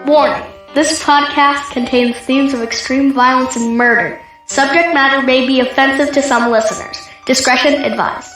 Warning, this podcast contains themes of extreme violence and murder. Subject matter may be offensive to some listeners. Discretion advised.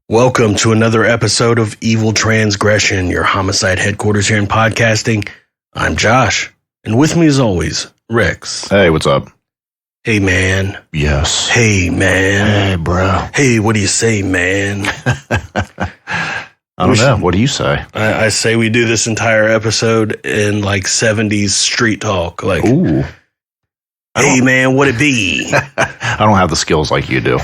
Welcome to another episode of Evil Transgression, your homicide headquarters here in podcasting. I'm Josh, and with me as always, Rex. Hey, what's up? Hey, man. Yes. Hey, man. Hey, bro. Hey, what do you say, man? I don't know. What do you say? I say we do this entire episode in like 70s street talk. Like, ooh. Hey, man, what it be? I don't have the skills like you do.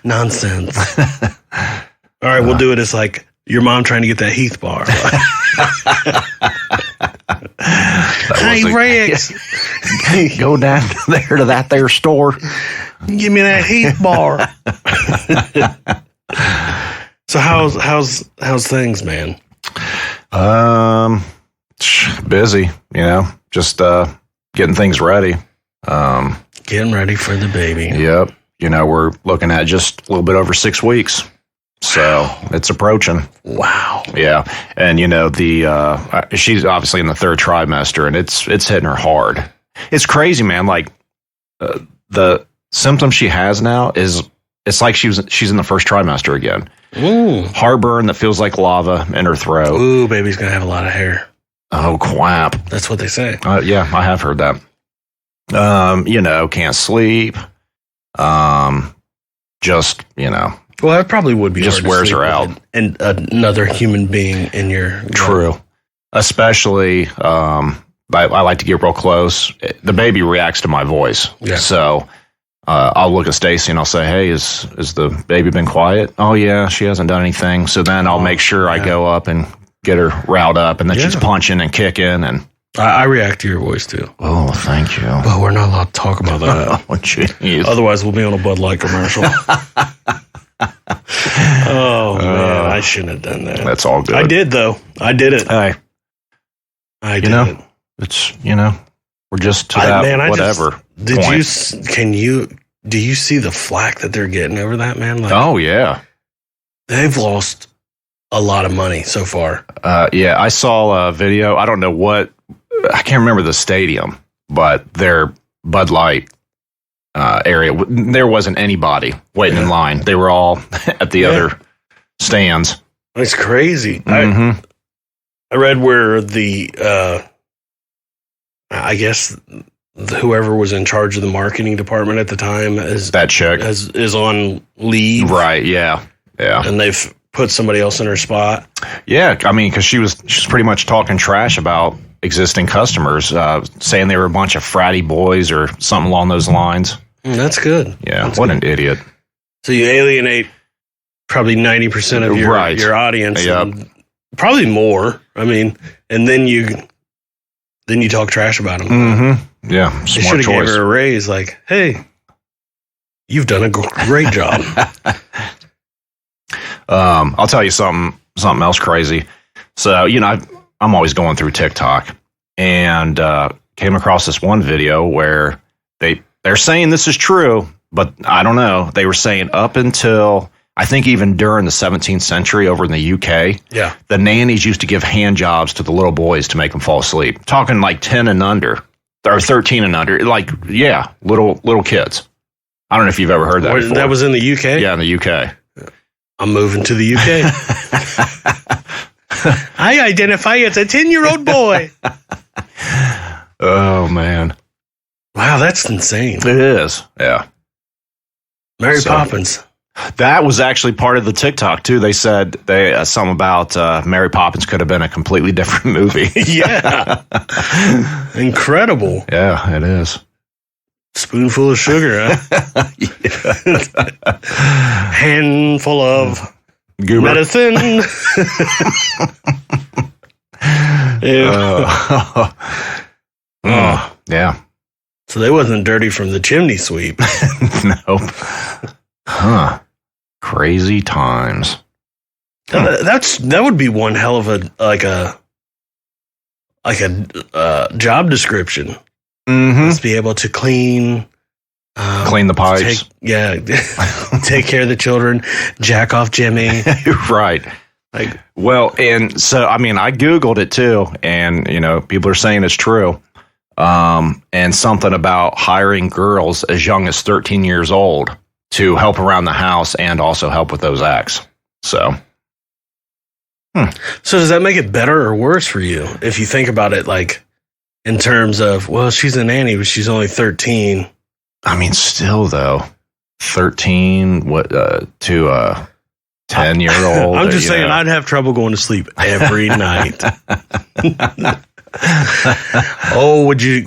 Nonsense. All right, we'll do it as like your mom trying to get that Heath bar. Hey, Rex. Go down there to that there store. Give me that Heath bar. So how's things, man? Busy, just getting things ready. Getting ready for the baby. Yep. We're looking at just a little bit over 6 weeks. So it's approaching. Wow. Yeah. And, she's obviously in the third trimester, and it's hitting her hard. It's crazy, man. Like the symptoms she has now it's like she's in the first trimester again. Ooh. Heartburn that feels like lava in her throat. Ooh, baby's going to have a lot of hair. Oh, crap. That's what they say. Yeah, I have heard that. Can't sleep. Well, it probably would be just hard to wears sleep her out. And another human being in your true. Especially, I like to get real close. The baby reacts to my voice. Yeah. So, I'll look at Stacy and I'll say, "Hey, is the baby been quiet?" "Oh yeah, she hasn't done anything." So then I'll make sure I go up and get her riled up, and then she's punching and kicking, and I react to your voice too. Oh, thank you. But we're not allowed to talk about that. Oh, jeez. Otherwise, we'll be on a Bud Light commercial. Oh man, I shouldn't have done that. That's all good. I did though. I did it. Hey, I did it. It's we're just to that whatever. Do you see the flack that they're getting over that, man? Like, oh yeah, they've lost a lot of money so far. Yeah, I saw a video. I don't know I can't remember the stadium, but their Bud Light area, there wasn't anybody waiting in line. They were all at the other stands. It's crazy. Mm-hmm. I read where I guess whoever was in charge of the marketing department at the time is on leave. Right. Yeah. Yeah. And they've put somebody else in her spot. Yeah, I mean, because she's pretty much talking trash about existing customers, saying they were a bunch of fratty boys or something along those lines. That's good. Yeah, that's what good. An idiot. So you alienate probably 90% of your audience. Yep. Probably more. I mean, and then you talk trash about them. Mm-hmm. Yeah, they should have gave her a raise. Like, hey, you've done a great job. I'll tell you something else crazy. So, I'm always going through TikTok and came across this one video where they're saying this is true, but I don't know. They were saying up until, I think even during the 17th century over in the UK, the nannies used to give hand jobs to the little boys to make them fall asleep. Talking like 10 and under, or 13 and under, like, little kids. I don't know if you've ever heard that before. That was in the UK? Yeah, in the UK. I'm moving to the UK. I identify as a 10-year-old boy. Oh, man. Wow, that's insane. It is, yeah. Mary Poppins. That was actually part of the TikTok, too. They said something about Mary Poppins could have been a completely different movie. Yeah. Incredible. Yeah, it is. Spoonful of sugar, huh? Handful of Goober. medicine. Yeah. So they wasn't dirty from the chimney sweep. Nope. Huh. Crazy times. That would be one hell of a job description. Mm-hmm. Let's be able to clean the pipes. Take care of the children, jack off Jimmy. Right. Like, well, and so, I mean, I Googled it too, and, people are saying it's true. And something about hiring girls as young as 13 years old to help around the house and also help with those acts. So. So does that make it better or worse for you if you think about it, like in terms of, well, she's a nanny, but she's only 13. I mean, still though, 13 to a 10-year-old. I'm just saying, I'd have trouble going to sleep every night. Oh, would you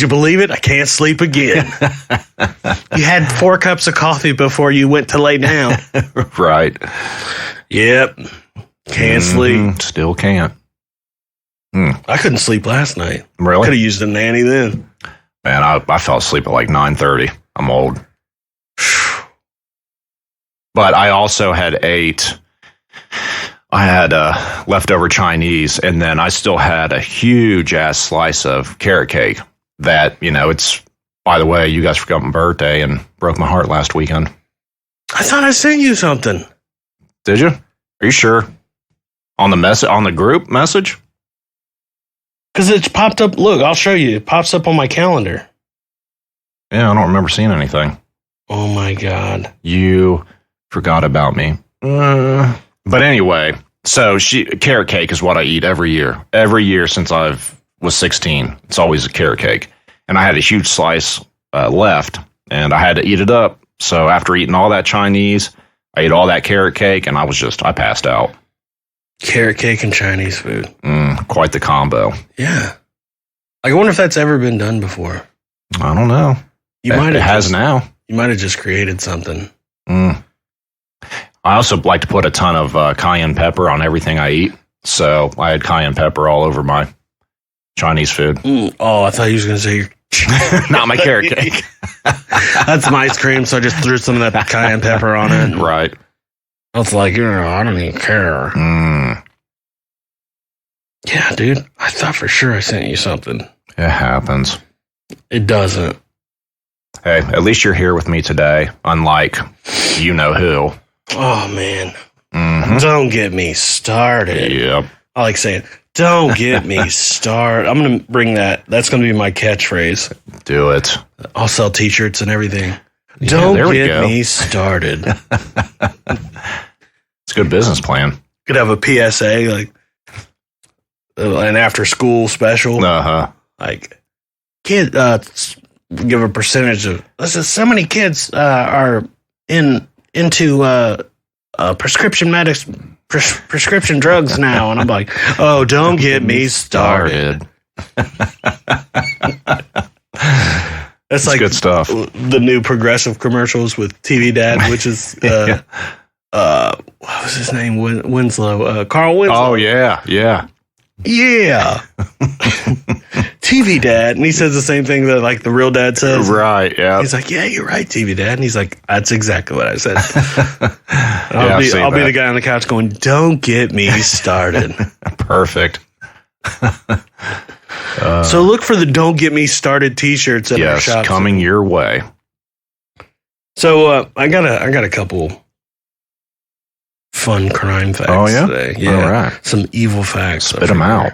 believe it? I can't sleep again. You had 4 cups of coffee before you went to lay down. Right. Yep. Can't sleep. Still can't. I couldn't sleep last night. Really? Could have used a nanny then. Man, I fell asleep at like 9:30. I'm old. But I also had leftover Chinese, and then I still had a huge ass slice of carrot cake that, it's, by the way, you guys forgot my birthday and broke my heart last weekend. I thought I sent you something. Did you? Are you sure? On the group message? Because it's popped up. Look, I'll show you. It pops up on my calendar. Yeah, I don't remember seeing anything. Oh my God. You forgot about me. But anyway, so carrot cake is what I eat every year. Every year since I was 16. It's always a carrot cake. And I had a huge slice left, and I had to eat it up. So after eating all that Chinese, I ate all that carrot cake, and I passed out. Carrot cake and Chinese food. Quite the combo. Yeah. I wonder if that's ever been done before. I don't know. It has now. You might have just created something. I also like to put a ton of cayenne pepper on everything I eat. So I had cayenne pepper all over my Chinese food. Oh, I thought you was going to say not my carrot cake. That's some ice cream, so I just threw some of that cayenne pepper on it. Right. I was like, I don't even care. Yeah, dude. I thought for sure I sent you something. It happens. It doesn't. Hey, at least you're here with me today, unlike you know who. Oh, man. Don't get me started. Yep. I like saying, don't get me started. I'm going to bring that. That's going to be my catchphrase. Do it. I'll sell t-shirts and everything. Yeah, don't get me started. It's a good business plan. Could have a PSA, like an after-school special. Like, kid, give a percentage of. Listen, so many kids are into prescription prescription drugs now, and I'm like, oh, don't get me started. That's like good stuff. The new progressive commercials with TV Dad, which is what was his name? Winslow, Carl Winslow. Oh yeah. TV Dad, and he says the same thing that like the real dad says. Right. Yeah. He's like, yeah, you're right, TV Dad, and he's like, that's exactly what I said. I'll be the guy on the couch going, don't get me started. Perfect. So look for the "Don't Get Me Started" T-shirts at our shop. Coming your way. So I got a couple fun crime facts today. Yeah, all right. Some evil facts. Spit them out.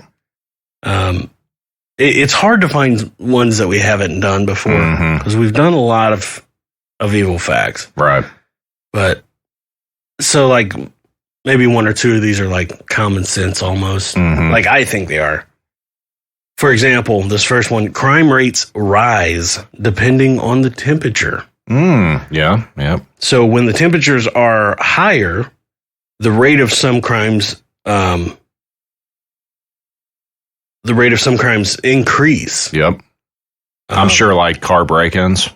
It's hard to find ones that we haven't done before because we've done a lot of evil facts, right? But so like maybe one or two of these are like common sense almost. Like I think they are. For example, this first one, crime rates rise depending on the temperature. Yeah. So when the temperatures are higher, the rate of some crimes increase. Yep. I'm sure like car break-ins.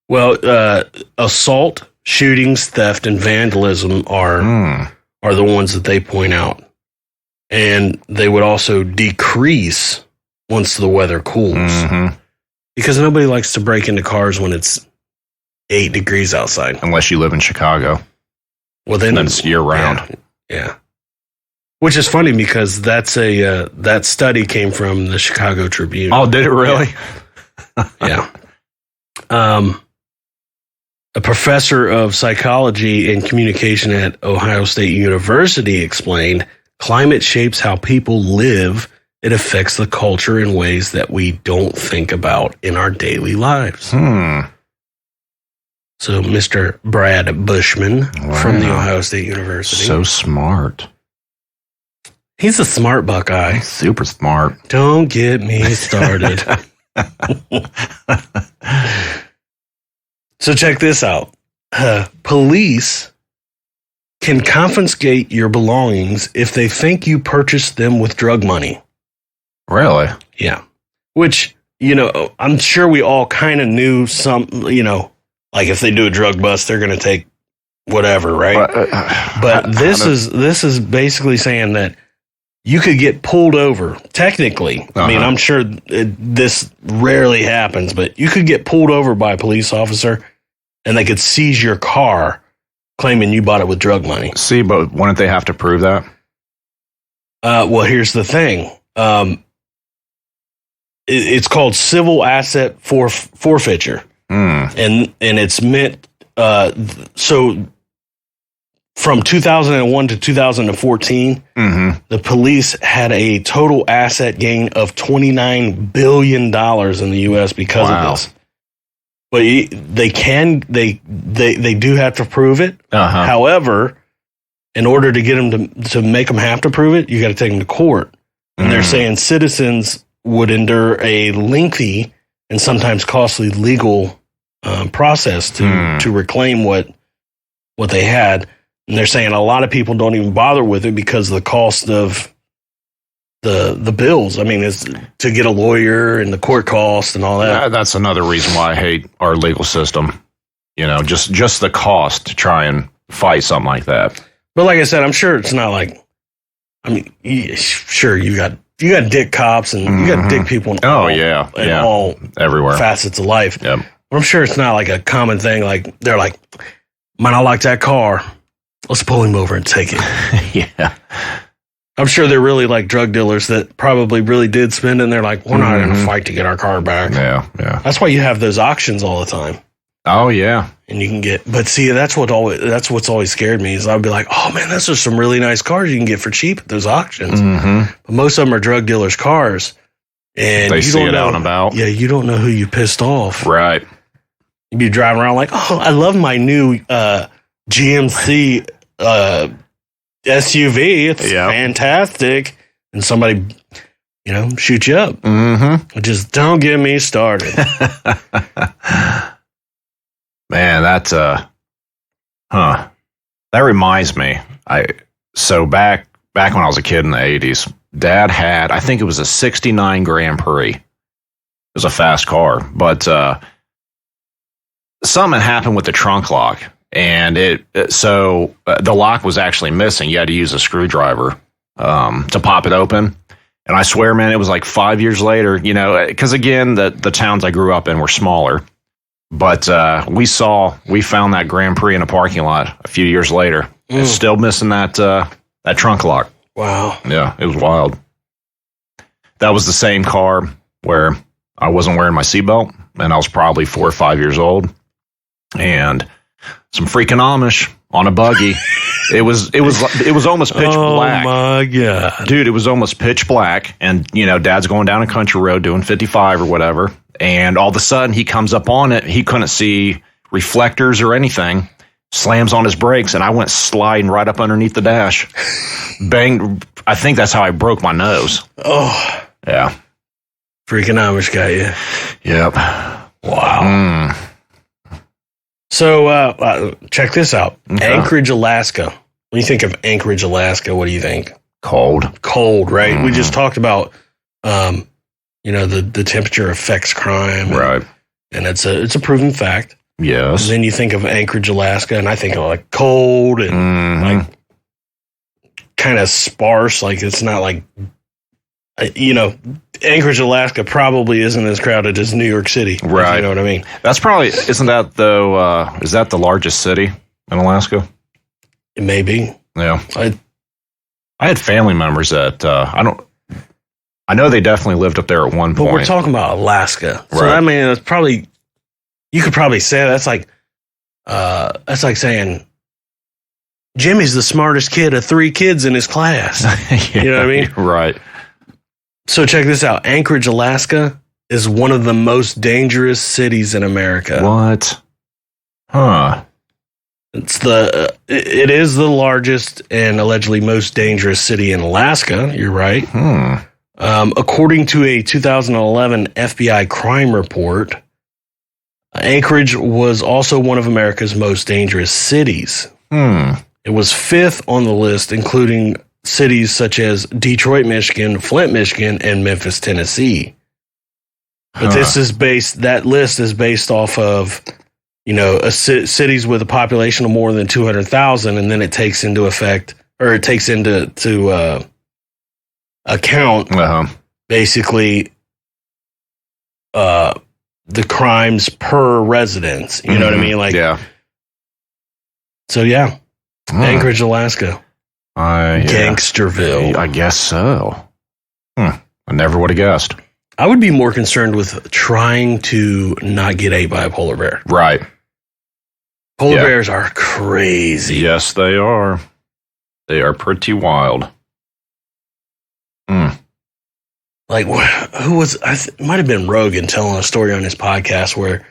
Well, assault, shootings, theft, and vandalism are the ones that they point out. And they would also decrease once the weather cools. Mm-hmm. Because nobody likes to break into cars when it's 8 degrees outside. Unless you live in Chicago. Well, then it's year round. Yeah. Which is funny because that's that study came from the Chicago Tribune. Oh, did it really? Yeah. A professor of psychology and communication at Ohio State University explained, climate shapes how people live. It affects the culture in ways that we don't think about in our daily lives. So Mr. Brad Bushman from the Ohio State University. So smart. He's a smart Buckeye. Super smart. Don't get me started. So check this out. Police can confiscate your belongings if they think you purchased them with drug money. Really? Yeah. Which, I'm sure we all kind of knew some, like if they do a drug bust, they're going to take whatever, right? But this is basically saying that you could get pulled over, technically. I mean, I'm sure this rarely happens, but you could get pulled over by a police officer and they could seize your car claiming you bought it with drug money. See, but wouldn't they have to prove that? Well, here's the thing. It's called civil asset forfeiture. And it's meant, so from 2001 to 2014, the police had a total asset gain of $29 billion in the U.S. because of this. But they do have to prove it. However, in order to get them to make them have to prove it, you got to take them to court. And they're saying citizens would endure a lengthy and sometimes costly legal process to reclaim what they had. And they're saying a lot of people don't even bother with it because of the cost of the bills. I mean, is to get a lawyer and the court cost and all that. That's another reason why I hate our legal system. Just the cost to try and fight something like that. But like I said, I'm sure it's not like, I mean, sure, you got dick cops and you got dick people in all everywhere facets of life. Yep. But I'm sure it's not like a common thing. Like they're like, man, I like that car. Let's pull him over and take it. Yeah. I'm sure they're really like drug dealers that probably really did spend, and they're like, we're not in a fight to get our car back. Yeah. That's why you have those auctions all the time. Oh yeah. And you can get, but see, that's what's always scared me is I'd be like, oh man, those are some really nice cars you can get for cheap at those auctions. But most of them are drug dealers' cars, and they see it out and about. Yeah, you don't know who you pissed off. Right. You'd be driving around like, oh, I love my new GMC SUV. It's fantastic. And somebody, shoot you up. Just don't get me started. Man, that reminds me. So back when I was a kid in the 80s, Dad had, I think it was a 69 Grand Prix. It was a fast car, but something happened with the trunk lock, and the lock was actually missing. You had to use a screwdriver to pop it open. And I swear, man, it was like 5 years later, because again, the towns I grew up in were smaller. But we found that Grand Prix in a parking lot a few years later. It's still missing that trunk lock. Wow. Yeah, it was wild. That was the same car where I wasn't wearing my seatbelt, and I was probably 4 or 5 years old. And some freaking Amish on a buggy. It was almost pitch black. Oh my God. Dude, it was almost pitch black. And, Dad's going down a country road doing 55 or whatever. And all of a sudden he comes up on it. He couldn't see reflectors or anything. Slams on his brakes, and I went sliding right up underneath the dash. Bang. I think that's how I broke my nose. Oh. Yeah. Freaking Amish got you. Yep. Wow. So check this out. Okay. Anchorage, Alaska. When you think of Anchorage, Alaska, what do you think? Cold, right? We just talked about the temperature affects crime. Right. And it's a proven fact. Yes. And then you think of Anchorage, Alaska, and I think of like cold and like kind of sparse. Like it's not like, Anchorage, Alaska probably isn't as crowded as New York City. Right. You know what I mean? That's probably, isn't that though, is that the largest city in Alaska? It may be. Yeah. I had family members that, I know they definitely lived up there at one point. But we're talking about Alaska. So, right. I mean, it's probably, you could probably say that's like saying Jimmy's the smartest kid of 3 kids in his class. Yeah, you know what I mean? Right. So check this out. Anchorage, Alaska is one of the most dangerous cities in America. What? Huh. It is the largest and allegedly most dangerous city in Alaska. You're right. According to a 2011 FBI crime report, Anchorage was also one of America's most dangerous cities. It was 5th on the list, including cities such as Detroit, Michigan, Flint, Michigan, and Memphis, Tennessee. But that list is based off of, cities with a population of more than 200,000, and then it takes into account basically the crimes per residence. You know what I mean? Like, yeah. So yeah, Anchorage, Alaska. Gangsterville. I guess so. I never would have guessed. I would be more concerned with trying to not get ate by a polar bear. Right. Polar bears are crazy. Yes, they are. They are pretty wild. Like, who was, might have been Rogan telling a story on his podcast where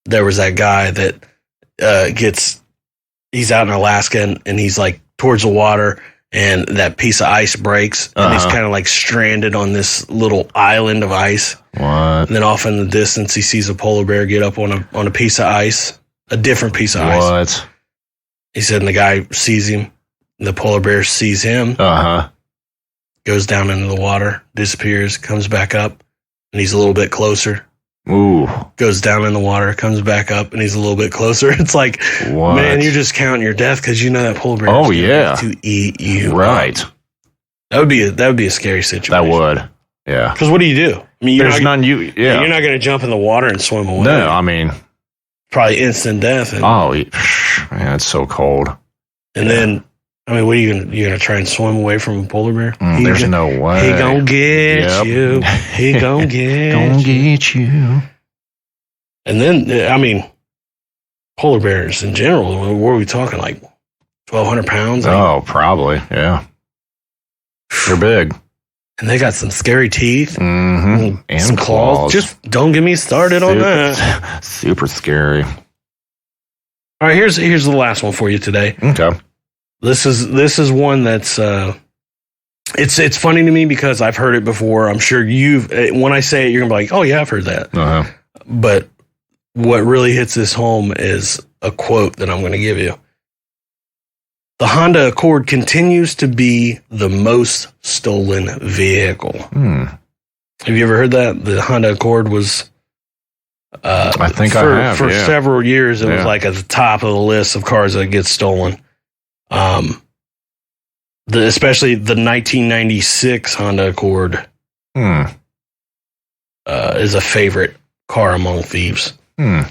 there was that guy that he's out in Alaska and he's like towards the water and that piece of ice breaks and he's kind of like stranded on this little island of ice. What? And then off in the distance, he sees a polar bear get up on a piece of ice, a different piece of ice. What? He said, and the guy sees him, and the polar bear sees him. Goes down into the water, disappears, comes back up, and he's a little bit closer. Ooh. Goes down in the water, comes back up, and he's a little bit closer. It's like, man, you're just counting your death because you know that polar bear is to eat you. Right. That would be a scary situation. That would. Yeah. Because what do you do? I mean, there's none. You're not going to jump in the water and swim away. No, I mean, probably instant death. Man, it's so cold. And then, I mean, what are you gonna try and swim away from a polar bear? There's no way. He gonna get you. He gonna get you. And then, I mean, polar bears in general. What are we talking? Like 1,200 pounds? Probably. Yeah. They're big. And they got some scary teeth. And some claws. Just don't get me started on that. Super scary. All right, here's the last one for you today. Okay. This is one that's it's funny to me because I've heard it before. I'm sure when I say it, you're gonna be like, oh yeah, I've heard that. But what really hits this home is a quote that I'm gonna give you. The Honda Accord continues to be the most stolen vehicle. Have you ever heard that? The Honda Accord was I think for several years it was like at the top of the list of cars that get stolen. Especially the 1996 Honda Accord is a favorite car among thieves. And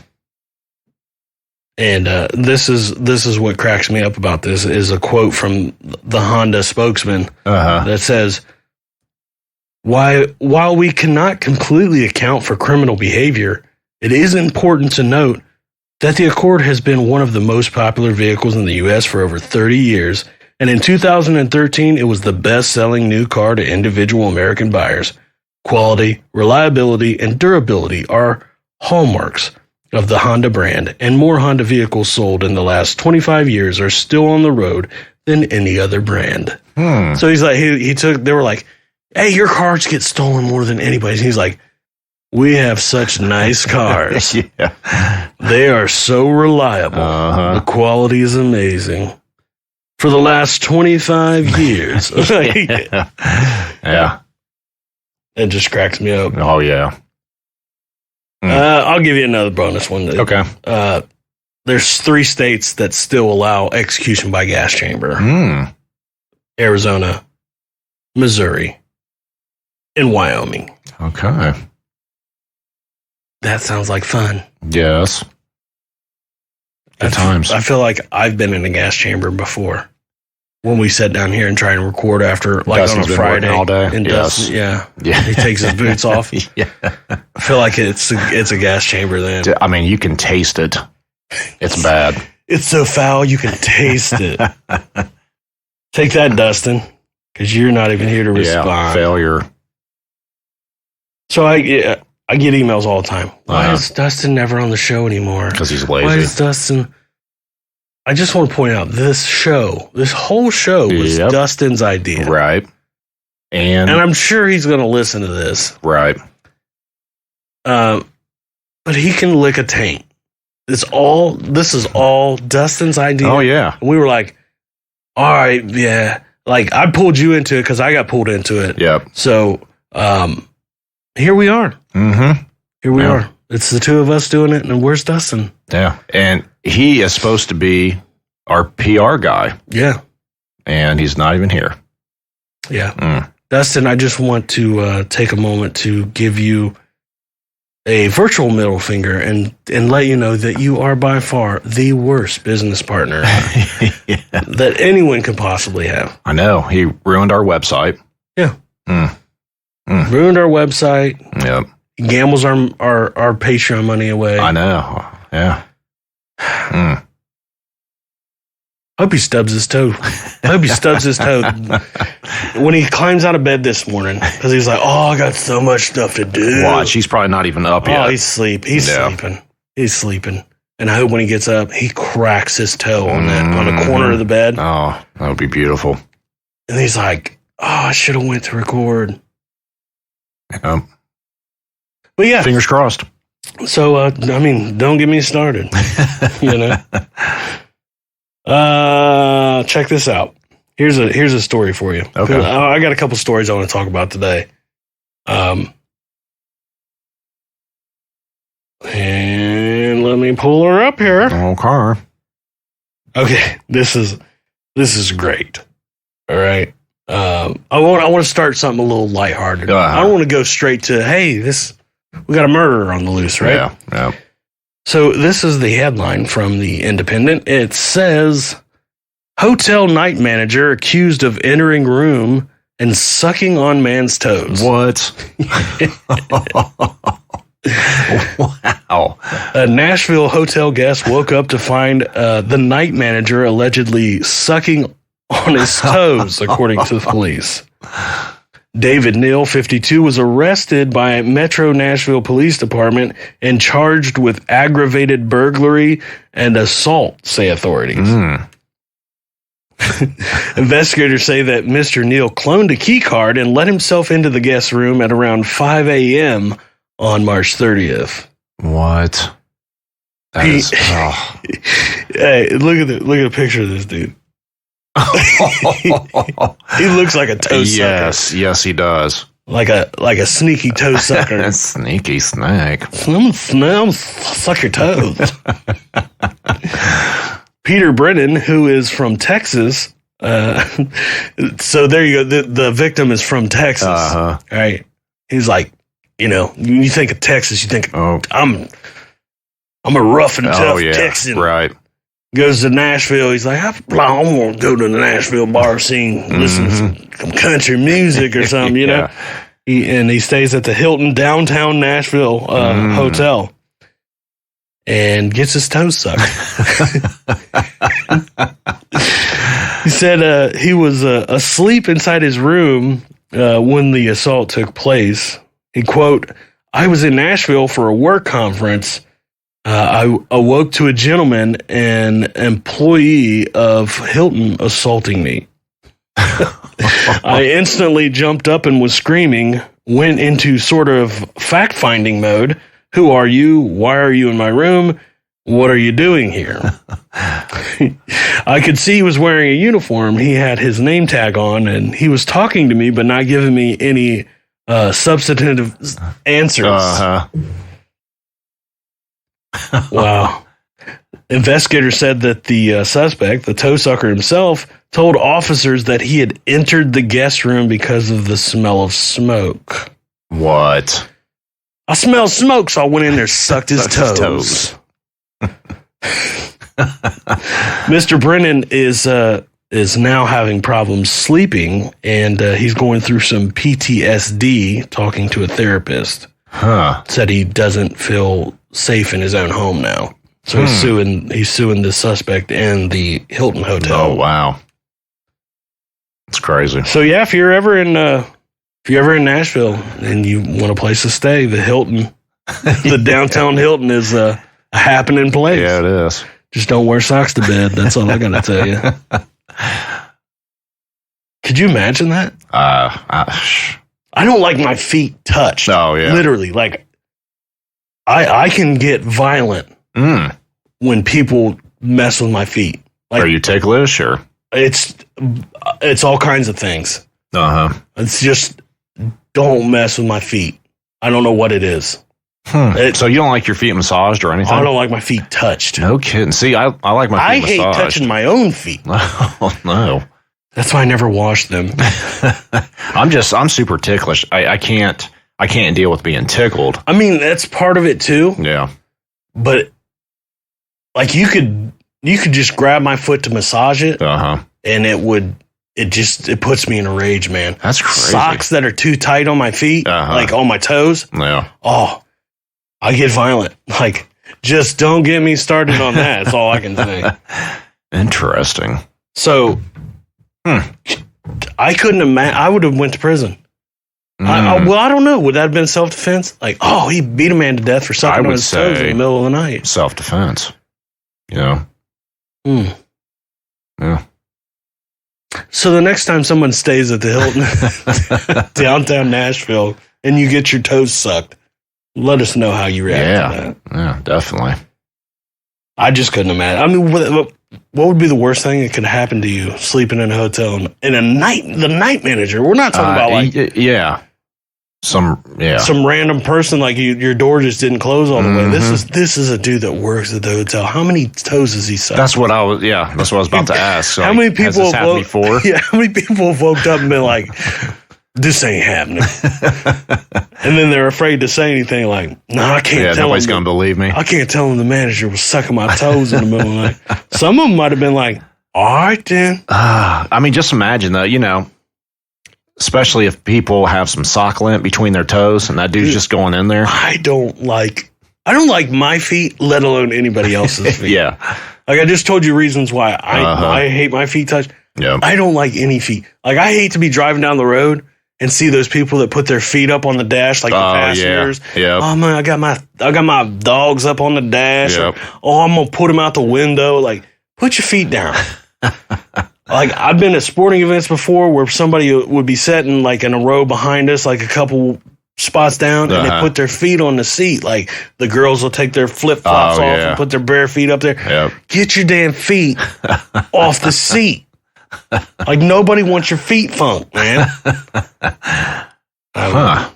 this is what cracks me up about this is a quote from the Honda spokesman that says, while we cannot completely account for criminal behavior, it is important to note that the Accord has been one of the most popular vehicles in the U.S. for over 30 years, and in 2013, it was the best-selling new car to individual American buyers. Quality, reliability, and durability are hallmarks of the Honda brand, and more Honda vehicles sold in the last 25 years are still on the road than any other brand. So he's like, they were like, hey, your cars get stolen more than anybody's. He's like, we have such nice cars. They are so reliable. The quality is amazing. For the last 25 years. Yeah. It just cracks me up. Oh, yeah. I'll give you another bonus one. Okay. There's 3 states that still allow execution by gas chamber. Arizona, Missouri, and Wyoming. Okay. That sounds like fun. Yes. Good times. I feel like I've been in a gas chamber before. When we sat down here and try and record after, like Dustin's on a Friday, all day. And Yes. Dustin, he takes his boots off. Yeah. I feel like it's a gas chamber then. I mean, you can taste it. It's bad. It's so foul you can taste it. Take that, Dustin, because you're not even here to respond. Yeah, failure. So I get emails all the time. Why is Dustin never on the show anymore? Because he's lazy. Why is Dustin? I just want to point out this whole show was Dustin's idea. Right. And I'm sure he's going to listen to this. Right. But he can lick a taint. This is all Dustin's idea. Oh, yeah. And we were like, all right, yeah. Like, I pulled you into it because I got pulled into it. Yep. So, here we are. Mm-hmm. Here we are. It's the 2 of us doing it, and where's Dustin? Yeah. And he is supposed to be our PR guy. Yeah. And he's not even here. Yeah. Dustin, I just want to take a moment to give you a virtual middle finger and let you know that you are by far the worst business partner that anyone could possibly have. I know. He ruined our website. Yeah. Ruined our website. Yep. He gambles our Patreon money away. I know. Yeah. I hope he stubs his toe. When he climbs out of bed this morning, because he's like, oh, I got so much stuff to do. Watch, he's probably not even up yet. Oh, he's sleeping. He's sleeping. And I hope when he gets up, he cracks his toe on the corner of the bed. Oh, that would be beautiful. And he's like, oh, I should have went to record. Yep. But yeah. Fingers crossed. So, I mean, don't get me started. You know? Check this out. Here's a story for you. Okay. I got a couple stories I want to talk about today. And let me pull her up here. Okay. Okay, this is great. All right. I want to start something a little lighthearted. I don't want to go straight to, hey, we got a murderer on the loose, right? Yeah. So this is the headline from the Independent. It says, hotel night manager accused of entering room and sucking on man's toes. What? Wow. A Nashville hotel guest woke up to find the night manager allegedly sucking on his toes, according to the police. David Neal, 52, was arrested by Metro Nashville Police Department and charged with aggravated burglary and assault, say authorities. Investigators say that Mr. Neal cloned a key card and let himself into the guest room at around 5 a.m. on March 30th. What? Hey, look at the picture of this dude. He looks like a toe sucker. Yes, he does. Like a sneaky toe sucker. Sneaky snake. I'm suck your toes. Peter Brennan, who is from Texas. So there you go. The victim is from Texas. Uh-huh. Right. He's like, when you think of Texas, you think, I'm a rough and tough Texan. Right. Goes to Nashville. He's like, I want to go to the Nashville bar scene, listen to some country music or something, you know? He stays at the Hilton downtown Nashville hotel and gets his toes sucked. He said he was asleep inside his room when the assault took place. He, quote, I was in Nashville for a work conference. I awoke to a gentleman, an employee of Hilton, assaulting me. I instantly jumped up and was screaming, went into sort of fact-finding mode. Who are you? Why are you in my room? What are you doing here? I could see he was wearing a uniform. He had his name tag on, and he was talking to me, but not giving me any substantive answers. Wow. Investigators said that the suspect, the toe sucker himself, told officers that he had entered the guest room because of the smell of smoke. What? I smell smoke, so I went in there, sucked his toes. Mr. Brennan is now having problems sleeping, and he's going through some PTSD. Talking to a therapist, said he doesn't feel safe in his own home now. So he's suing the suspect and the Hilton Hotel. Oh wow, that's crazy. So yeah, if you're ever in Nashville and you want a place to stay, the Hilton, the downtown Hilton is a happening place. Yeah, it is. Just don't wear socks to bed. That's all I gotta tell you. Could you imagine that? I don't like my feet touched. Oh yeah, literally. Like I can get violent when people mess with my feet. Like, are you ticklish or? It's all kinds of things. It's just don't mess with my feet. I don't know what it is. So you don't like your feet massaged or anything? I don't like my feet touched. No kidding. See, I like my feet massaged. I hate touching my own feet. Oh no. That's why I never wash them. I'm super ticklish. I can't deal with being tickled. I mean, that's part of it too. Yeah. But like you could just grab my foot to massage it. And it puts me in a rage, man. That's crazy. Socks that are too tight on my feet, like on my toes. Yeah. Oh, I get violent. Like, just don't get me started on that. That's all I can say. Interesting. So, I couldn't imagine. I would have went to prison. I don't know. Would that have been self-defense? Like, oh, he beat a man to death for sucking on his toes in the middle of the night. Self-defense. You know? Yeah. So the next time someone stays at the Hilton downtown Nashville and you get your toes sucked, let us know how you react to that. Yeah, definitely. I just couldn't imagine. I mean, what would be the worst thing that could happen to you sleeping in a hotel and the night manager? We're not talking about like some random person like your door just didn't close all the way. This is a dude that works at the hotel. How many toes has he sucked? That's what I was about to ask. How many people have happened before? Yeah, how many people have woke up and been like, this ain't happening. And then they're afraid to say anything like, no, I can't tell him. Nobody's going to believe me. I can't tell him the manager was sucking my toes in the middle of the night. Some of them might have been like, all right then. I mean, just imagine though, especially if people have some sock lint between their toes and that dude's just going in there. I don't like my feet, let alone anybody else's feet. Yeah. Like I just told you reasons why I hate my feet touched. Yeah. I don't like any feet. Like I hate to be driving down the road and see those people that put their feet up on the dash like the passengers. Yeah. Oh man, I got my dogs up on the dash. Yep. Oh, I'm gonna put them out the window. Like, put your feet down. Like I've been at sporting events before where somebody would be sitting like in a row behind us, like a couple spots down, and they put their feet on the seat. Like the girls will take their flip flops off and put their bare feet up there. Yep. Get your damn feet off the seat. Like nobody wants your feet funk, man. But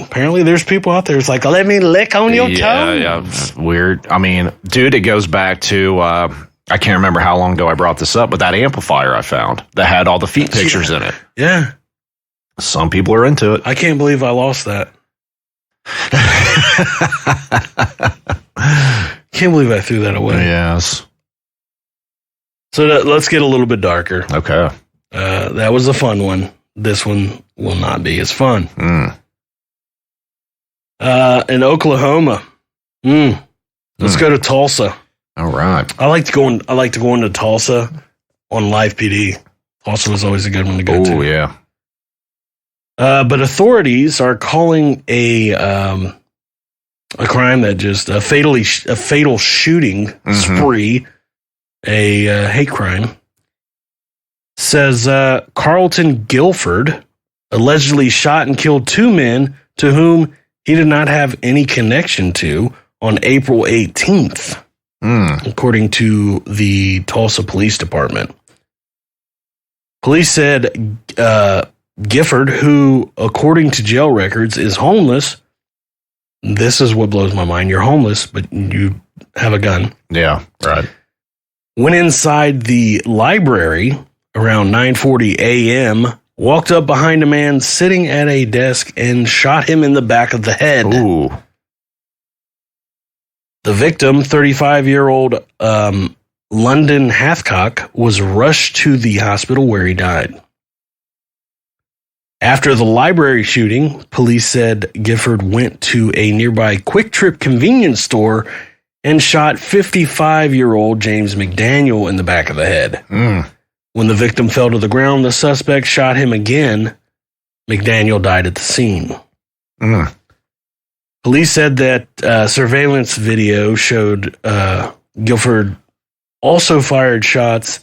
apparently there's people out there. It's like, let me lick on your toes. Yeah, weird. I mean, dude, it goes back to I can't remember how long ago I brought this up, but that amplifier I found that had all the feet pictures in it. Yeah. Some people are into it. I can't believe I lost that. Can't believe I threw that away. Yes. So let's get a little bit darker. Okay. That was a fun one. This one will not be as fun. In Oklahoma. Let's go to Tulsa. All right. I like to go into Tulsa on Live PD. Tulsa was always a good one to go to. Oh yeah. But authorities are calling a crime that just a fatal shooting spree, a hate crime. Says Carlton Guilford allegedly shot and killed two men to whom he did not have any connection to on April 18th, according to the Tulsa Police Department. Police said Gifford, who, according to jail records, is homeless. This is what blows my mind. You're homeless, but you have a gun. Yeah, right. Went inside the library around 9:40 a.m., walked up behind a man sitting at a desk and shot him in the back of the head. Ooh. The victim, 35-year-old London Hathcock, was rushed to the hospital where he died. After the library shooting, police said Gifford went to a nearby Quick Trip convenience store and shot 55-year-old James McDaniel in the back of the head. When the victim fell to the ground, the suspect shot him again. McDaniel died at the scene. Police said that surveillance video showed Gifford also fired shots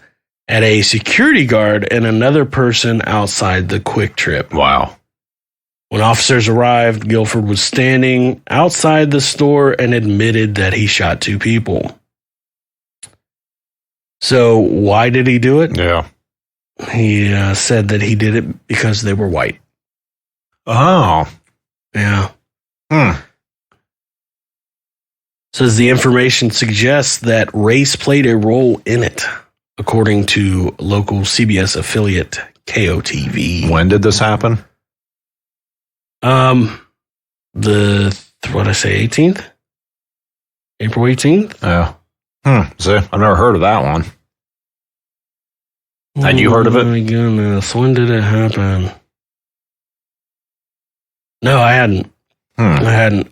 at a security guard and another person outside the Quick Trip. Wow. When officers arrived, Gifford was standing outside the store and admitted that he shot 2 people. So why did he do it? Yeah. He said that he did it because they were white. Oh. Yeah. Says the information suggests that race played a role in it, according to local CBS affiliate KOTV. When did this happen? What'd I say, 18th? April 18th? Yeah. See, I've never heard of that one. Had you heard of it? Oh my goodness, when did it happen? No, I hadn't. I hadn't.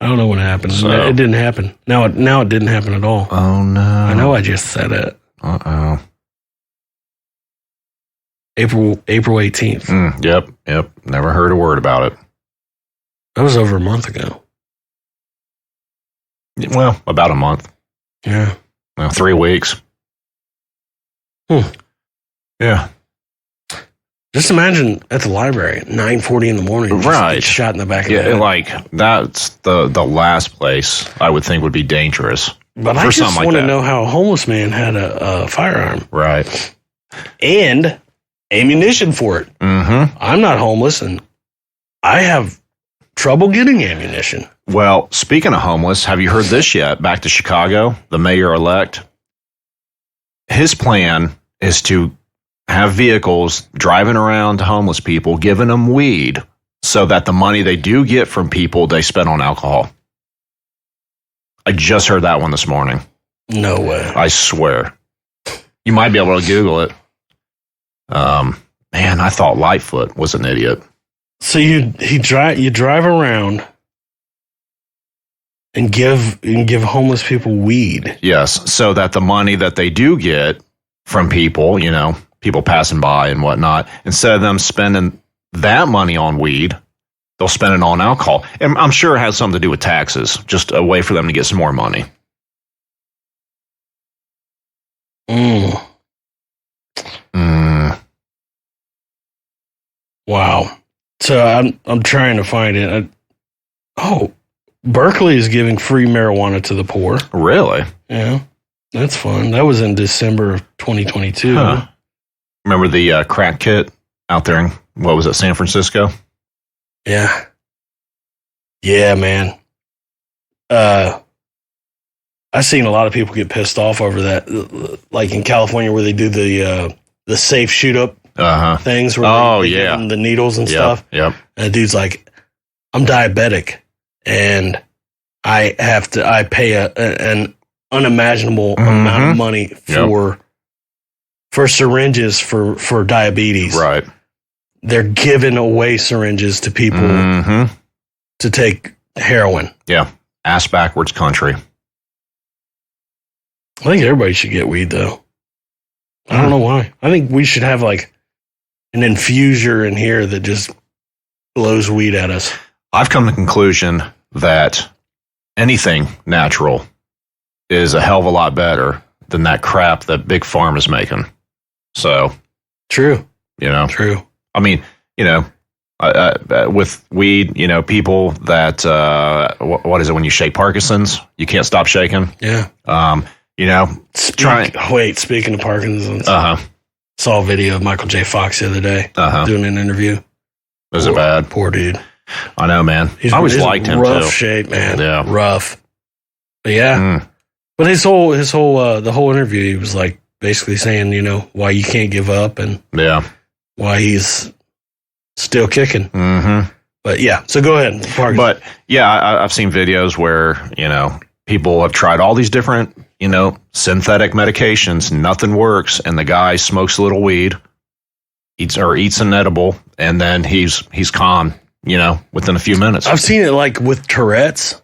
I don't know when it happened. So, it didn't happen. Now it didn't happen at all. Oh no! I know I just said it. April 18th. Yep. Never heard a word about it. That was over a month ago. Well, about a month. Yeah. 3 weeks. Yeah. Just imagine at the library at 9:40 in the morning. Right. Get shot in the back of the head. Like that's the last place I would think would be dangerous. But I just want to know how a homeless man had a firearm. Right. And ammunition for it. I'm not homeless and I have trouble getting ammunition. Well, speaking of homeless, have you heard this yet? Back to Chicago, the mayor-elect. His plan is to have vehicles driving around to homeless people, giving them weed so that the money they do get from people, they spend on alcohol. I just heard that one this morning. No way. I swear. You might be able to Google it. Man, I thought Lightfoot was an idiot. So you drive around and give homeless people weed. Yes, so that the money that they do get from people, people passing by and whatnot, instead of them spending that money on weed, they'll spend it on alcohol. And I'm sure it has something to do with taxes, just a way for them to get some more money. Wow. So I'm trying to find it. Berkeley is giving free marijuana to the poor. Really? Yeah. That's fun. That was in December of 2022. Huh. Remember the crack kit out there in, what was it, San Francisco? Yeah. Yeah, man. I've seen a lot of people get pissed off over that, like in California where they do the safe shoot up things where they give them the needles and stuff. Yep. And the dude's like, I'm diabetic and I pay an unimaginable amount of money for syringes for diabetes. Right. They're giving away syringes to people to take heroin. Yeah. Ass backwards country. I think everybody should get weed though. I don't know why. I think we should have like an infuser in here that just blows weed at us. I've come to the conclusion that anything natural is a hell of a lot better than that crap that Big Pharma is making. So, true. True. I mean, with weed, people that, what is it when you shake Parkinson's? You can't stop shaking. Yeah. You know, speaking of Parkinson's, saw a video of Michael J. Fox the other day doing an interview. Was it bad? Poor dude. I know, man. I always liked him rough too. Shape, man. Yeah, rough. But yeah, but his whole the whole interview, he was like basically saying, you know, why you can't give up and why he's still kicking. Mm-hmm. But yeah, so go ahead. But yeah, I've seen videos where, you know, people have tried all these different, you know, synthetic medications, nothing works, and the guy smokes a little weed, eats an edible, and then he's calm, you know, within a few minutes. I've seen it like with Tourette's.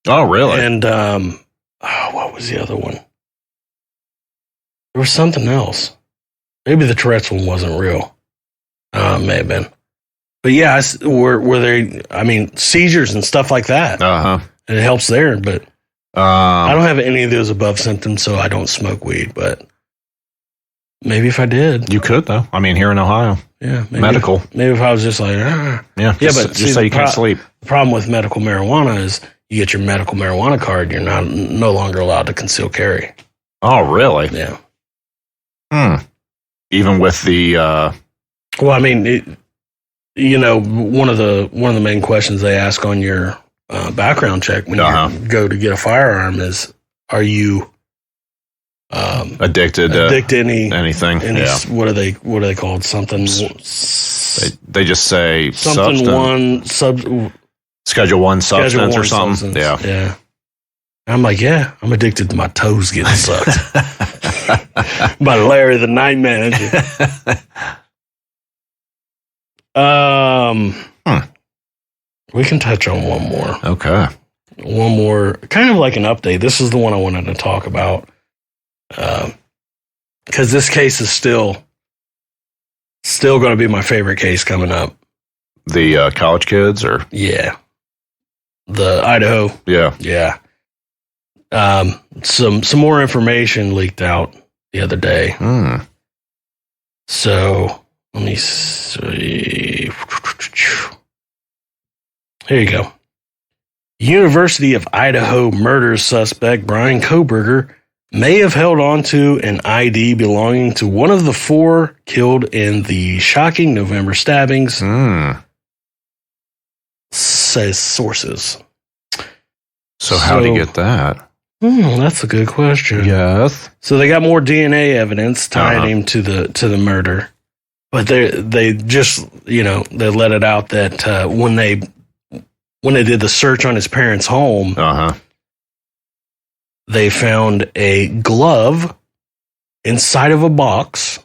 Oh, really? And what was the other one? There was something else. Maybe the Tourette's one wasn't real. May have been. But yeah, were they? I mean, seizures and stuff like that. And it helps there, but I don't have any of those above symptoms, so I don't smoke weed. But maybe if I did, you could though. I mean, here in Ohio, yeah, medical. Maybe if I was just like, but just say you can't sleep. The problem with medical marijuana is you get your medical marijuana card, you're no longer allowed to conceal carry. Oh, really? Yeah. Even with the. Well, I mean. You know, one of the main questions they ask on your background check when you go to get a firearm is, are you addicted to anything? What are they called? Something. They just say something Schedule 1 substance or something. Substance. Yeah. I'm like, I'm addicted to my toes getting sucked by Larry the Night Manager. We can touch on one more. Okay. One more, kind of like an update. This is the one I wanted to talk about. Because this case is still going to be my favorite case coming up. The college kids, or? Yeah. The Idaho. Yeah. Yeah. Some more information leaked out the other day. So let me see. Here you go. University of Idaho murder suspect Brian Koberger may have held on to an ID belonging to one of the 4 killed in the shocking November stabbings, says sources. So how'd he get that? That's a good question. Yes. So they got more DNA evidence tying him to the murder. But they just, you know, they let it out that when they did the search on his parents' home, they found a glove inside of a box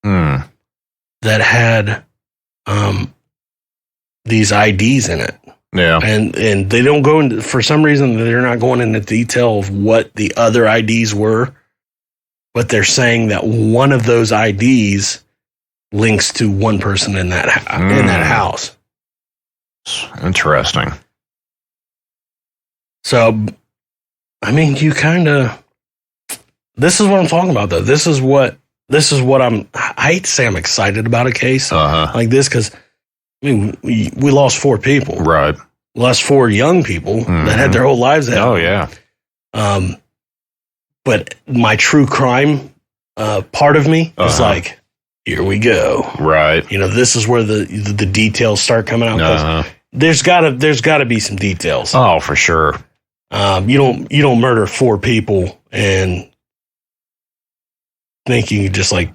that had these IDs in it. Yeah. And they don't go into, for some reason, they're not going into detail of what the other IDs were, but they're saying that one of those IDs links to one person in that house. Interesting. So, I mean, you kind of. This is what I'm talking about, though. This is what I hate to say I'm excited about a case like this because, I mean, we lost 4 people. Right. We lost 4 young people that had their whole lives ahead. Oh, yeah. But my true crime part of me is like, here we go. Right. You know, this is where the details start coming out. There's gotta be some details. Oh, for sure. You don't murder 4 people and think you can just like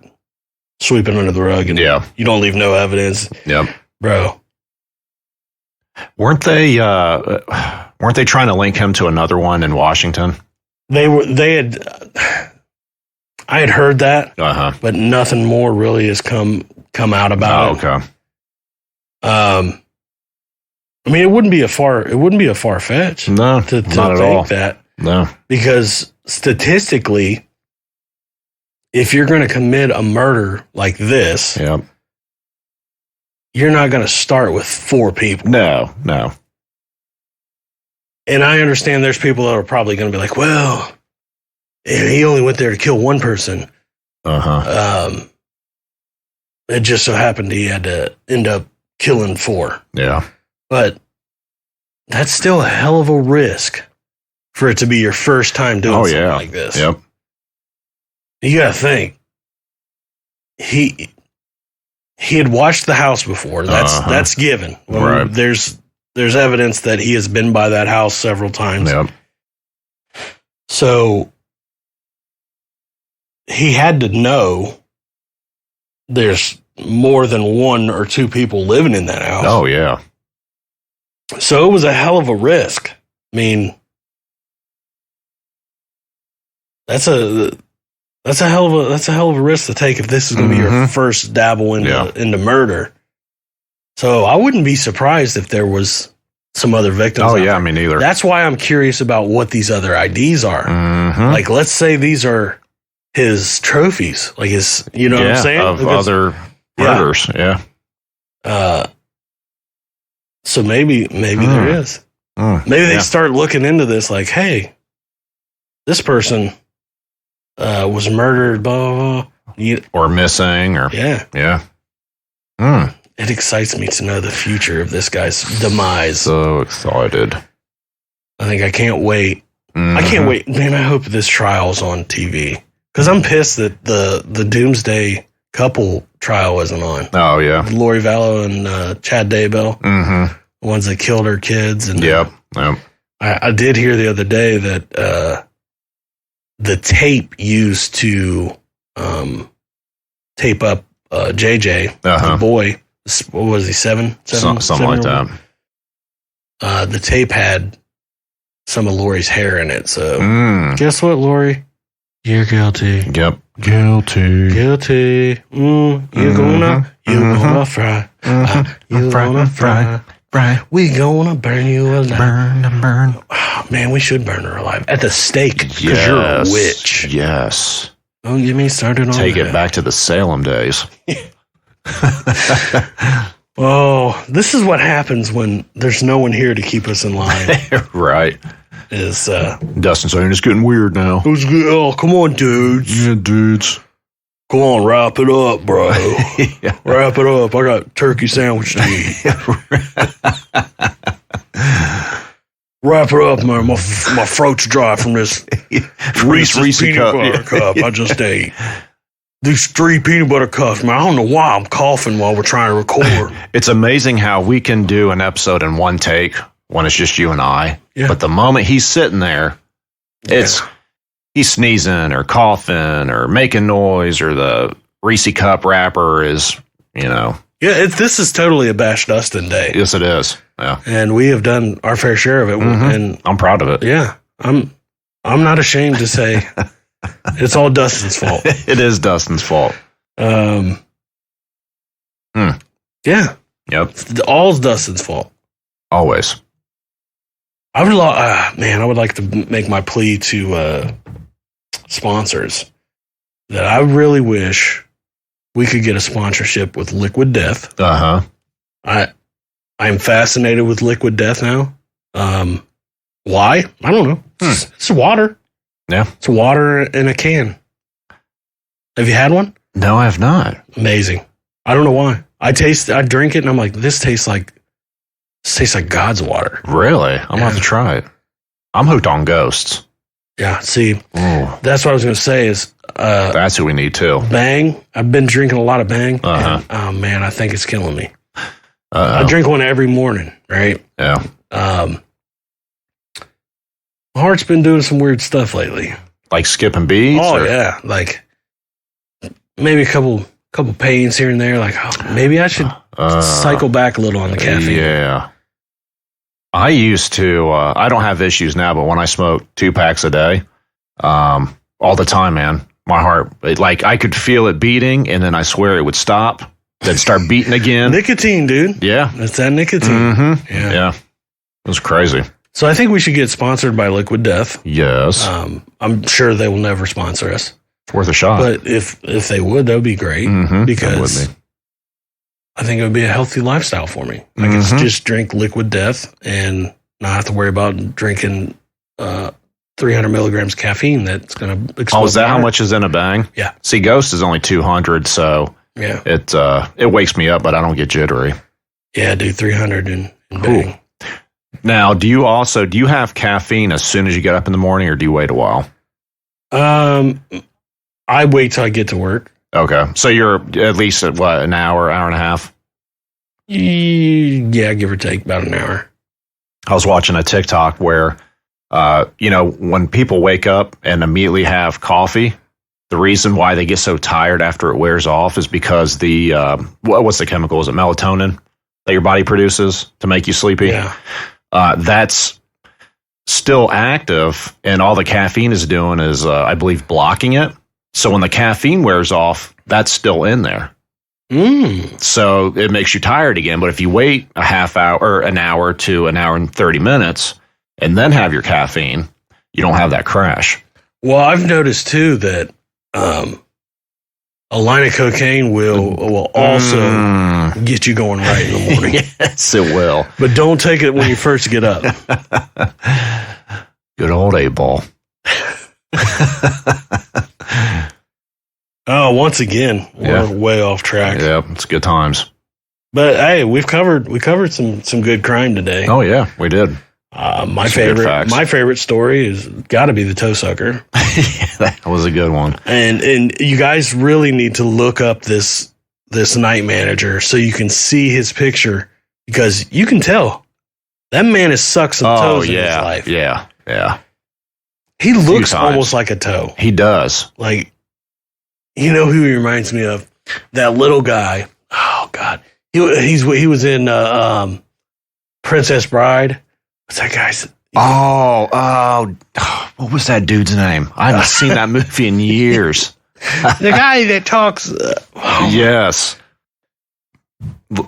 sweep it under the rug and you don't leave no evidence. Yep. Bro. Weren't they trying to link him to another one in Washington? I had heard that, but nothing more really has come out about it. Okay. I mean, it wouldn't be a far fetch. No, to not at think all. that. No, because statistically, if you're going to commit a murder like this, you're not going to start with 4 people. No. And I understand there's people that are probably going to be like, well, he only went there to kill 1 person. It just so happened he had to end up killing 4. Yeah. But that's still a hell of a risk for it to be your first time doing something like this. Yep. You gotta think. He had watched the house before. That's given. Right. There's evidence that he has been by that house several times. Yep. So he had to know there's more than one or two people living in that house. Oh, yeah. So it was a hell of a risk. I mean, that's a hell of a risk to take if this is going to be your first dabble into murder. So I wouldn't be surprised if there was some other victims. Oh yeah, me neither. That's why I'm curious about what these other IDs are. Like, let's say these are his trophies, like his, you know what I'm saying? Of other murders. Yeah. So maybe there is. Maybe they start looking into this, like, hey, this person was murdered, blah, blah, blah. Or missing, or yeah. It excites me to know the future of this guy's demise. So excited. I can't wait. I can't wait. Man, I hope this trial's on TV. Because I'm pissed that the Doomsday couple trial isn't on. Oh, yeah. Lori Vallow and Chad Daybell. The ones that killed her kids. And Yep. I did hear the other day that the tape used to tape up JJ, the boy, what was he, seven something like that. The tape had some of Lori's hair in it. So guess what, Lori? You're guilty. Yep. Guilty. You're gonna fry. You're gonna fry. We gonna burn you alive. Burn. Oh, man, we should burn her alive at the stake because you're a witch. Yes. Don't get me started on Take that. it back to the Salem days. Oh, this is what happens when there's no one here to keep us in line. Right. Is Dustin saying it's getting weird now. Oh, come on, dudes. Yeah, dudes. Come on, wrap it up, bro. Wrap it up. I got turkey sandwich to eat. Wrap it up, man. My throat's dry from this Reese's peanut butter cup I just ate. These 3 peanut butter cups, man. I don't know why I'm coughing while we're trying to record. It's amazing how we can do an episode in one take when it's just you and I. Yeah. But the moment he's sitting there, he's sneezing or coughing or making noise, or the Reese cup wrapper is, Yeah, this is totally a Bash Dustin day. Yes, it is. Yeah. And we have done our fair share of it. And I'm proud of it. yeah, I'm not ashamed to say it's all Dustin's fault. It is Dustin's fault. Yeah. Yep. All's Dustin's fault. Always. I would like to make my plea to sponsors that I really wish we could get a sponsorship with Liquid Death. I'm fascinated with Liquid Death now. Why? I don't know. It's water. Yeah. It's water in a can. Have you had one? No, I have not. Amazing. I don't know why. I drink it and I'm like, this tastes like God's water. Really? I'm going to have to try it. I'm hooked on ghosts. Yeah. See, that's what I was going to say is, that's who we need too. Bang. I've been drinking a lot of Bang. And, oh man, I think it's killing me. I drink one every morning, right? Yeah. My heart's been doing some weird stuff lately. Like skipping beats? Oh, yeah. Like maybe a couple pains here and there. Like, maybe I should cycle back a little on the caffeine. Yeah. I used to, I don't have issues now, but when I smoked 2 packs a day, all the time, man, my heart, I could feel it beating, and then I swear it would stop, then start beating again. Nicotine, dude. Yeah. It's that nicotine. Yeah. It was crazy. So I think we should get sponsored by Liquid Death. Yes. I'm sure they will never sponsor us. It's worth a shot. But if they would, that would be great. Because I think it would be a healthy lifestyle for me. I can just drink Liquid Death and not have to worry about drinking 300 milligrams caffeine that's going to explode. Oh, is that how much is in a Bang? Yeah. See, Ghost is only 200, so yeah, it wakes me up, but I don't get jittery. Yeah, do 300 and Bang. Ooh. Now, do you have caffeine as soon as you get up in the morning, or do you wait a while? I I wait till I get to work. Okay. So you're at least at what, an hour and a half? Yeah, give or take about an hour. I was watching a TikTok where, when people wake up and immediately have coffee, the reason why they get so tired after it wears off is because the, what's the chemical? Is it melatonin that your body produces to make you sleepy? Yeah. That's still active, and all the caffeine is doing is, I believe, blocking it. So when the caffeine wears off, that's still in there. So it makes you tired again. But if you wait a half hour or an hour to an hour and 30 minutes and then have your caffeine, you don't have that crash. Well, I've noticed too that a line of cocaine will also get you going right in the morning. Yes, it will. But don't take it when you first get up. Good old A-ball. Oh, once again, we're way off track. Yeah, it's good times. But hey, we covered some good crime today. Oh yeah, we did. My favorite story is got to be the toe sucker. Yeah, that was a good one. And you guys really need to look up this night manager so you can see his picture, because you can tell that man has sucked some toes in his life. Yeah. He looks almost like a toe. He does. Like, you know who he reminds me of? That little guy. Oh God, he was in Princess Bride. What's that guy's? Oh, what was that dude's name? I haven't seen that movie in years. The guy that talks. Yes.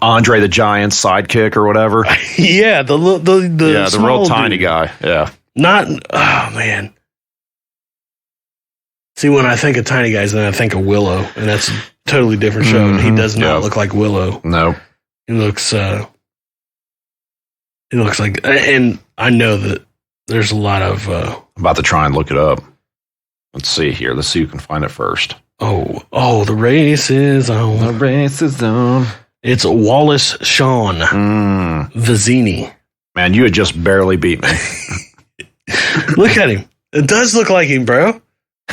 Andre the Giant's sidekick or whatever. Yeah, the real tiny guy. Yeah. Oh man. See, when I think of tiny guys, then I think of Willow, and that's a totally different show. And he does not look like Willow. No, he looks like, and I know that there's a lot of. I'm about to try and look it up. Let's see here. Let's see who can find it first. Oh, the race is on. The race is on. It's Wallace Shawn Vizzini. Man, you had just barely beat me. Look at him. It does look like him, bro.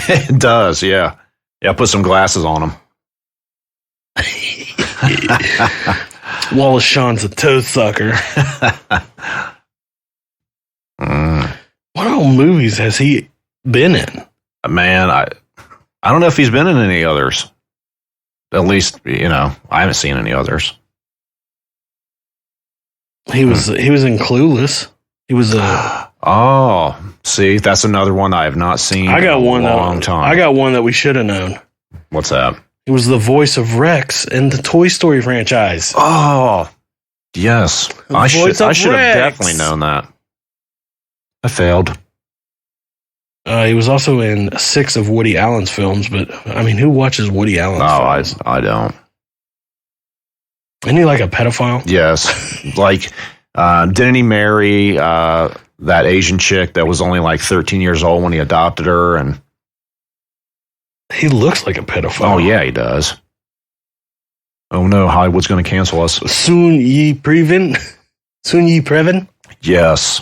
It does, yeah. Yeah, put some glasses on him. Wallace Shawn's a toe sucker. What old movies has he been in? Man, I don't know if he's been in any others. At least, I haven't seen any others. He was in Clueless. He was see, that's another one I have not seen. I got one in a long time. I got one that we should have known. What's that? He was the voice of Rex in the Toy Story franchise. Oh, yes. I should have definitely known that. I failed. He was also in 6 of Woody Allen's films, but I mean, who watches Woody Allen's films? I don't. Isn't he like a pedophile? Yes. Like, didn't he marry that Asian chick that was only like 13 years old when he adopted her? And he looks like a pedophile. Oh, yeah, he does. Oh, no, Hollywood's going to cancel us. Soon Yi Previn? Yes.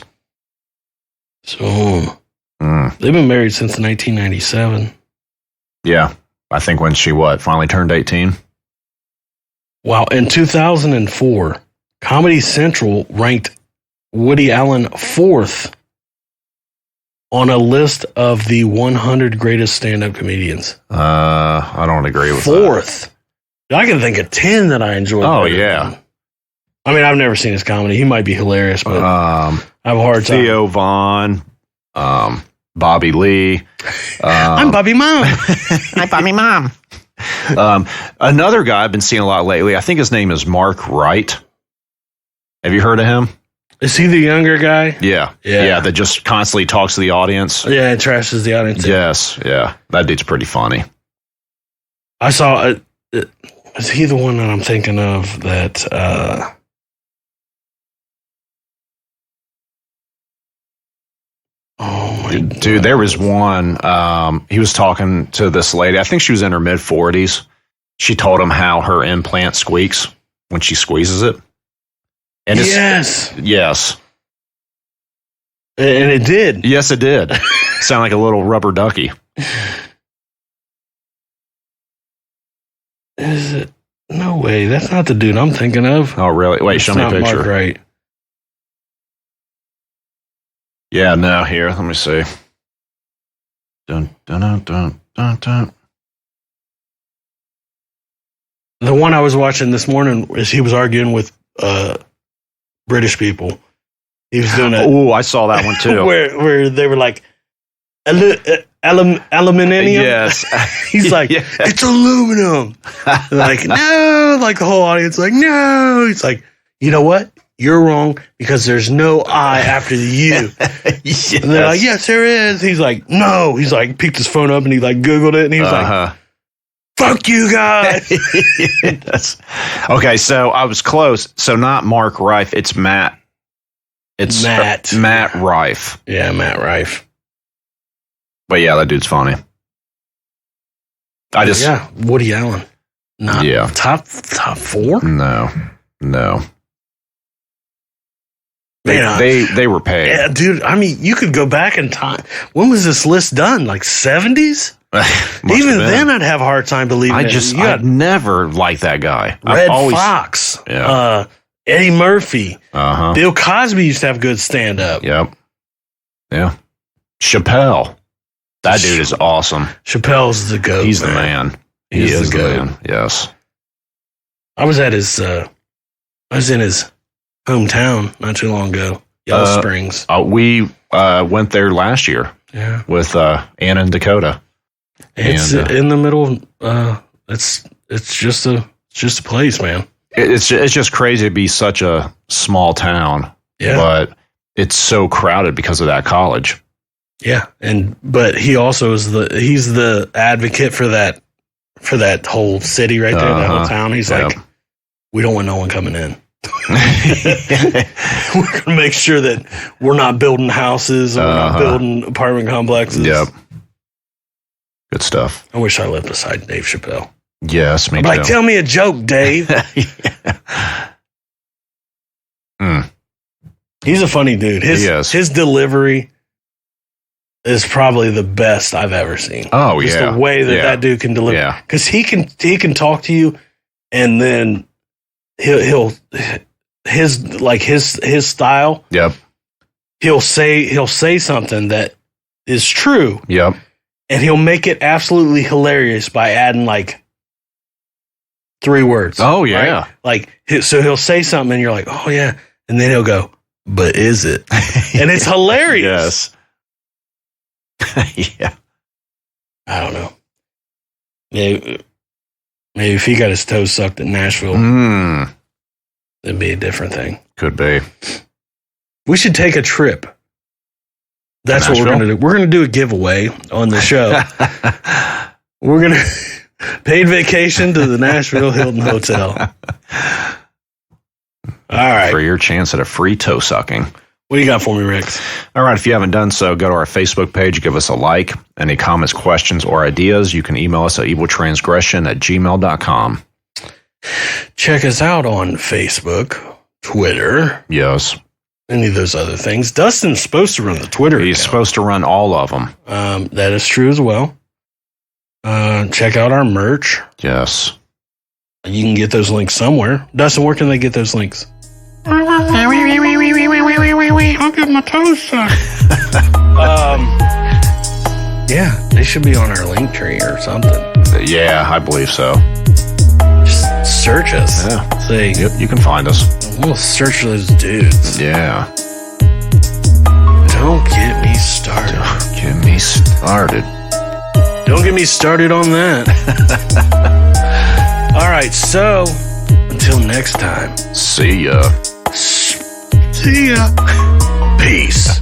So, they've been married since 1997. Yeah. I think when she, finally turned 18? Wow. In 2004, Comedy Central ranked Woody Allen 4th on a list of the 100 greatest stand-up comedians. I don't agree with 4th. I can think of 10 that I enjoy. Oh, yeah. I mean, I've never seen his comedy. He might be hilarious, but I have a hard time. Theo Vaughn, Bobby Lee. I'm Bobby Mom. I'm Bobby Mom. Another guy I've been seeing a lot lately, I think his name is Mark Wright. Have you heard of him? Is he the younger guy? Yeah, that just constantly talks to the audience. Yeah, and trashes the audience. Yes, yeah. That dude's pretty funny. I saw, is he the one that I'm thinking of that, oh my God. Dude, there was one, he was talking to this lady, I think she was in her mid-40s. She told him how her implant squeaks when she squeezes it. And yes. And it did. Yes, it did. Sound like a little rubber ducky. Is it? No way. That's not the dude I'm thinking of. Oh, really? Wait, show me a picture. Mark Wright. Yeah, no, here. Let me see. Dun, dun, dun, dun, dun, dun. The one I was watching this morning is he was arguing with British people. He was doing that. Oh, I saw that one too. where they were like, aluminium? Yes. He's like, it's aluminum. Like, no. Like the whole audience, like, no. He's like, you know what? You're wrong because there's no I after the U. Yes. And they're like, yes, there is. He's like, no. He's like, picked his phone up and he like Googled it and he was like, fuck you guys. Okay, so I was close. So not Mark Rife, it's Matt. It's Matt Rife. Yeah, Matt Rife. But yeah, that dude's funny. Woody Allen. Not top 4? No. Man, they were paid. Yeah, dude. I mean, you could go back in time. When was this list done? Like 70s? Even then, I'd have a hard time believing it. I'd never liked that guy. Red Fox. Yeah. Eddie Murphy. Bill Cosby used to have good stand-up. Yep. Yeah. Chappelle. That dude is awesome. Chappelle's the GOAT. He's the man. He is the man. Yes. I was in his hometown not too long ago. Yellow Springs. We went there last year. Yeah. With Anna and Dakota. It's in the middle. It's just a place, man. It's just crazy to be such a small town. Yeah. But it's so crowded because of that college. Yeah, but he also is he's the advocate for that whole city right there, that whole town. He's like, we don't want no one coming in. We're gonna make sure that we're not building houses and we're not building apartment complexes. Yep. Good stuff. I wish I lived beside Dave Chappelle. Yes, me too. Like, tell me a joke, Dave. He's a funny dude. His delivery is probably the best I've ever seen. Oh, just the way that dude can deliver. Yeah. Because he can talk to you, and then he'll his style. Yep. He'll say something that is true. Yep. And he'll make it absolutely hilarious by adding like 3 words. Oh yeah. Right? Like, so he'll say something, and you're like, oh yeah, and then he'll go, but is it? And it's hilarious. Yes. Yeah. I don't know. Maybe if he got his toes sucked in Nashville, it'd be a different thing. Could be. We should take a trip. That's what we're going to do. We're going to do a giveaway on the show. We're going to paid vacation to the Nashville Hilton Hotel. All right. For your chance at a free toe sucking. What do you got for me, Rex? All right. If you haven't done so, go to our Facebook page, give us a like. Any comments, questions, or ideas, you can email us at eviltransgression@gmail.com. Check us out on Facebook, Twitter. Yes. Any of those other things. Dustin's supposed to run the Twitter He's account. supposed to run all of them. That is true as well. Check out our merch. Yes. You can get those links somewhere. Dustin, where can they get those links? I'll get my toes sucked. Yeah, they should be on our link tree or something. Yeah, I believe so. Just search us. Yeah. Say, Yep, you can find us. We'll search those dudes. Yeah. Don't get me started. Don't get me started. Don't get me started on that. All right, so until next time. See ya. See ya. Peace.